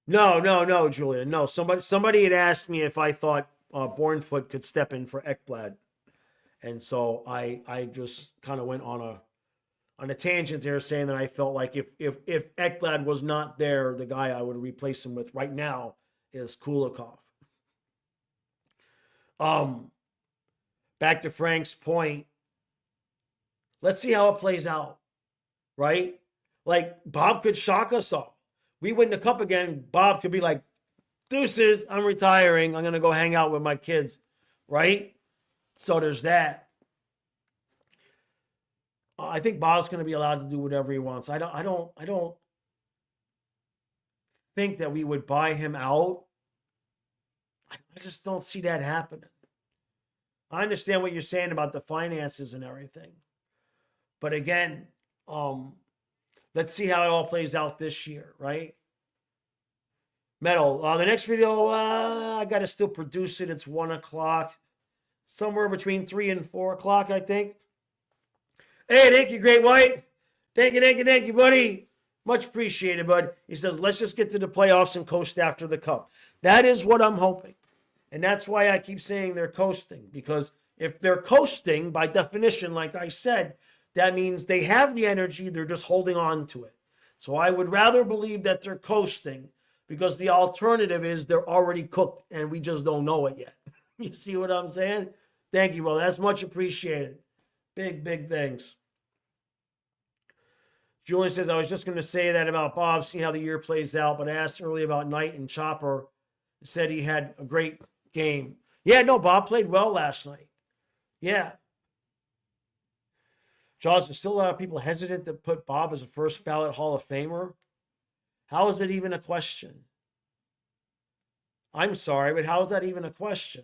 No, Julia. No, somebody had asked me if I thought Bornfoot could step in for Ekblad, and so I just kind of went on a tangent there, saying that I felt like if Ekblad was not there, the guy I would replace him with right now is Kulikov. Back to Frank's point. Let's see how it plays out, right? Like Bob could shock us all. We win the cup again. Bob could be like, "Deuces, I'm retiring. I'm gonna go hang out with my kids," right? So there's that. I think Bob's going to be allowed to do whatever he wants. I don't think that we would buy him out. I just don't see that happening. I understand what you're saying about the finances and everything, but again, let's see how it all plays out this year, right? Metal. The next video, I got to still produce it. It's 1 o'clock, somewhere between 3 and 4 o'clock, I think. Hey, thank you, Great White. Thank you, buddy. Much appreciated, bud. He says, let's just get to the playoffs and coast after the cup. That is what I'm hoping. And that's why I keep saying they're coasting. Because if they're coasting, by definition, like I said, that means they have the energy, they're just holding on to it. So I would rather believe that they're coasting, because the alternative is they're already cooked and we just don't know it yet. You see what I'm saying? Thank you, brother. That's much appreciated. Big thanks. Julian says, I was just going to say that about Bob, see how the year plays out, but I asked earlier about Knight and Chopper. Said he had a great game. Yeah, no, Bob played well last night. Yeah. Jaws, there's still a lot of people hesitant to put Bob as a first ballot Hall of Famer. How is it even a question? I'm sorry, but how is that even a question?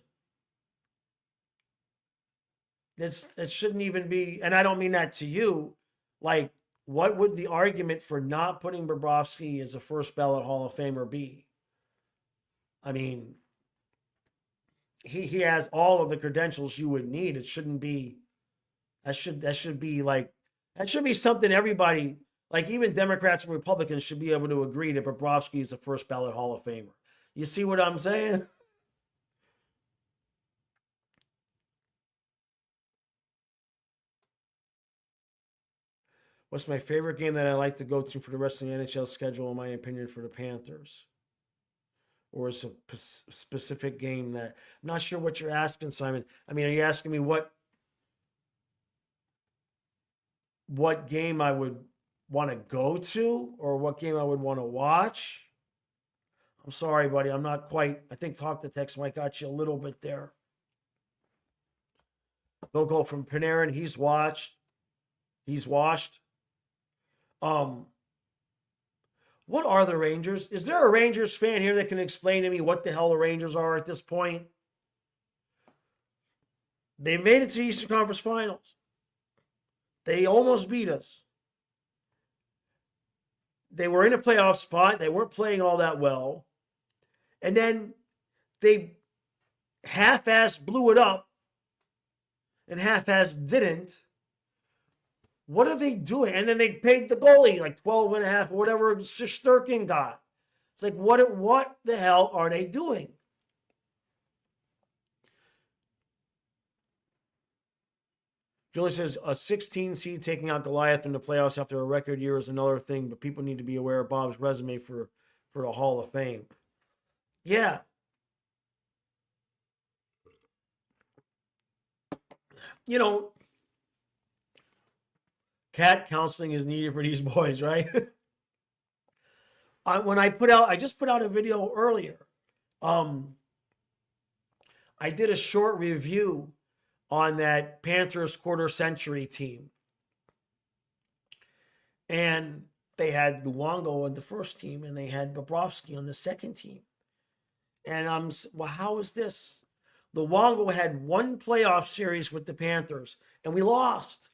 It shouldn't even be, and I don't mean that to you. Like, what would the argument for not putting Bobrovsky as a first ballot Hall of Famer be? I mean, he has all of the credentials you would need. It shouldn't be, that should be something everybody Like even Democrats and Republicans should be able to agree that Bobrovsky is a first ballot Hall of Famer. You see what I'm saying? What's my favorite game that I like to go to for the rest of the NHL schedule, in my opinion, for the Panthers? Or is a specific game that I'm not sure what you're asking, Simon? I mean, are you asking me what game I would want to go to or what game I would want to watch? I'm sorry, buddy. I'm not quite. I think Talk to Text might got you a little bit there. Don't go from Panarin. He's watched. He's washed. What are the Rangers? Is there a Rangers fan here that can explain to me what the hell the Rangers are at this point? They made it to the Eastern Conference Finals. They almost beat us. They were in a playoff spot. They weren't playing all that well. And then they half-ass blew it up and half-ass didn't. What are they doing? And then they paid the goalie like 12 and a half or whatever Shesterkin got. It's like, what the hell are they doing? Julie says, a 16 seed taking out Goliath in the playoffs after a record year is another thing, but people need to be aware of Bob's resume for the Hall of Fame. Yeah. You know, cat counseling is needed for these boys, right? I just put out a video earlier. I did a short review on that Panthers quarter century team. And they had Luongo on the first team and they had Bobrovsky on the second team. And well, how is this? Luongo had one playoff series with the Panthers and we lost.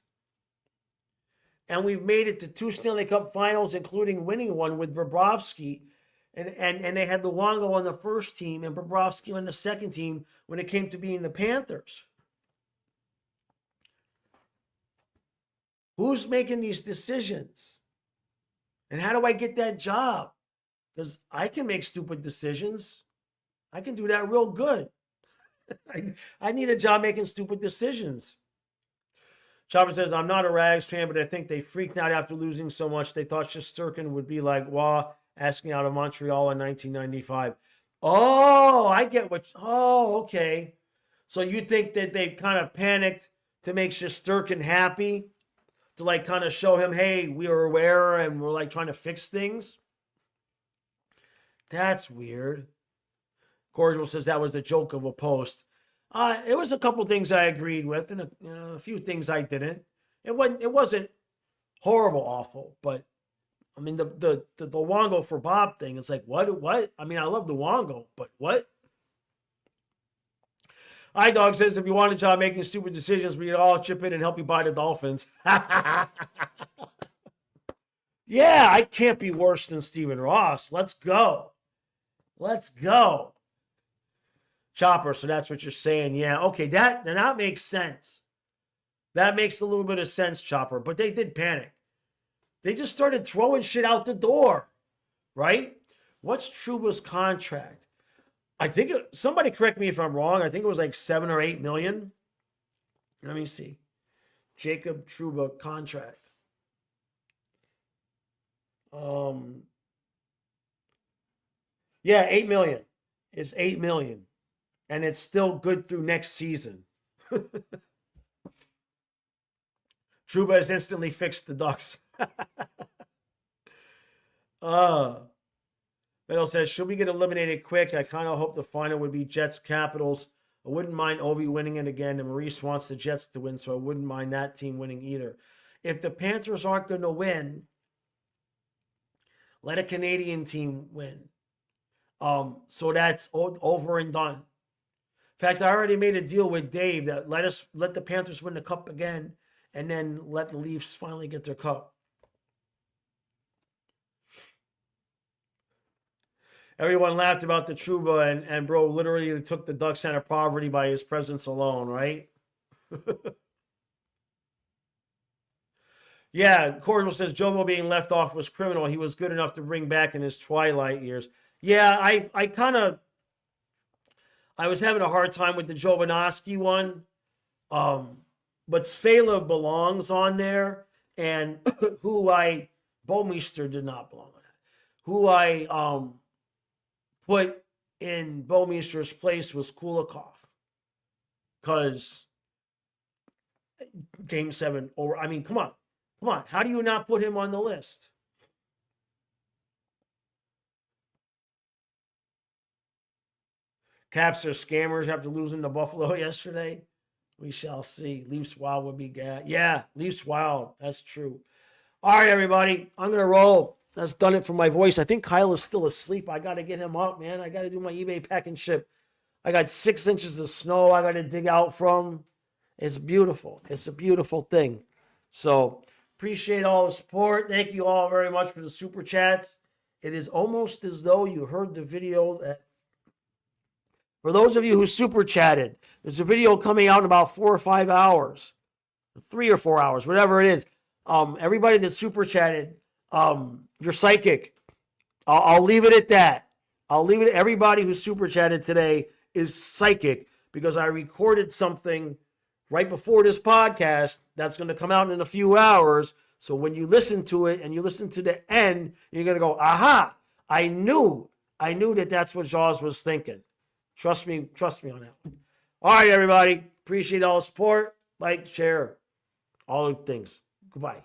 And we've made it to 2 Stanley Cup finals, including winning one with Bobrovsky. And they had Luongo on the first team and Bobrovsky on the second team when it came to being the Panthers. Who's making these decisions? And how do I get that job? Because I can make stupid decisions. I can do that real good. I need a job making stupid decisions. Chopper says, I'm not a Rags fan, but I think they freaked out after losing so much. They thought Shesterkin would be like, wow, asking out of Montreal in 1995. Oh, I get okay. So you think that they kind of panicked to make Shesterkin happy? To like kind of show him, hey, we were aware and we're like trying to fix things? That's weird. Cordial says that was a joke of a post. It was a couple things I agreed with and a few things I didn't. It wasn't horrible awful, but I mean the Luongo for Bob thing, it's like what? I mean, I love the Luongo, but what? iDog says if you want a job making stupid decisions, we can all chip in and help you buy the Dolphins. Yeah, I can't be worse than Stephen Ross. Let's go. Let's go. Chopper, so that's what you're saying. Yeah, okay, that makes sense. That makes a little bit of sense, Chopper. But they did panic. They just started throwing shit out the door, right? What's Trouba's contract? I think somebody correct me if I'm wrong. I think it was like 7 or 8 million. Let me see. Jacob Trouba contract. Yeah, 8 million. It's 8 million. And it's still good through next season. Trouba has instantly fixed the Ducks. Meadow says, should we get eliminated quick? I kind of hope the final would be Jets Capitals. I wouldn't mind Ovi winning it again, and Maurice wants the Jets to win, so I wouldn't mind that team winning either. If the Panthers aren't going to win, let a Canadian team win. So that's over and done. In fact, I already made a deal with Dave that let the Panthers win the cup again, and then let the Leafs finally get their cup. Everyone laughed about the Trouba, and bro literally took the Ducks out of poverty by his presence alone, right? Yeah, Cordell says Jovo being left off was criminal. He was good enough to bring back in his twilight years. Yeah, I was having a hard time with the Jovanovski one. Um, but Svela belongs on there, and Bomeister did not belong on that. Who I put in Bomeister's place was Kulikov, because Game 7, or I mean, come on. How do you not put him on the list? Caps are scammers after losing to Buffalo yesterday. We shall see. Leafs Wild would be good. Yeah, Leafs Wild. That's true. All right, everybody. I'm going to roll. That's done it for my voice. I think Kyle is still asleep. I got to get him up, man. I got to do my eBay pack and ship. I got 6 inches of snow I got to dig out from. It's beautiful. It's a beautiful thing. So appreciate all the support. Thank you all very much for the super chats. It is almost as though you heard the video that, for those of you who super chatted, there's a video coming out in about 4 or 5 hours, 3 or 4 hours, whatever it is. Everybody that super chatted, you're psychic. I'll leave it at that. I'll leave it at everybody who super chatted today is psychic, because I recorded something right before this podcast that's going to come out in a few hours. So when you listen to it and you listen to the end, you're going to go, aha, I knew that that's what Jaws was thinking. Trust me on that. All right, everybody. Appreciate all the support. Like, share, all the things. Goodbye.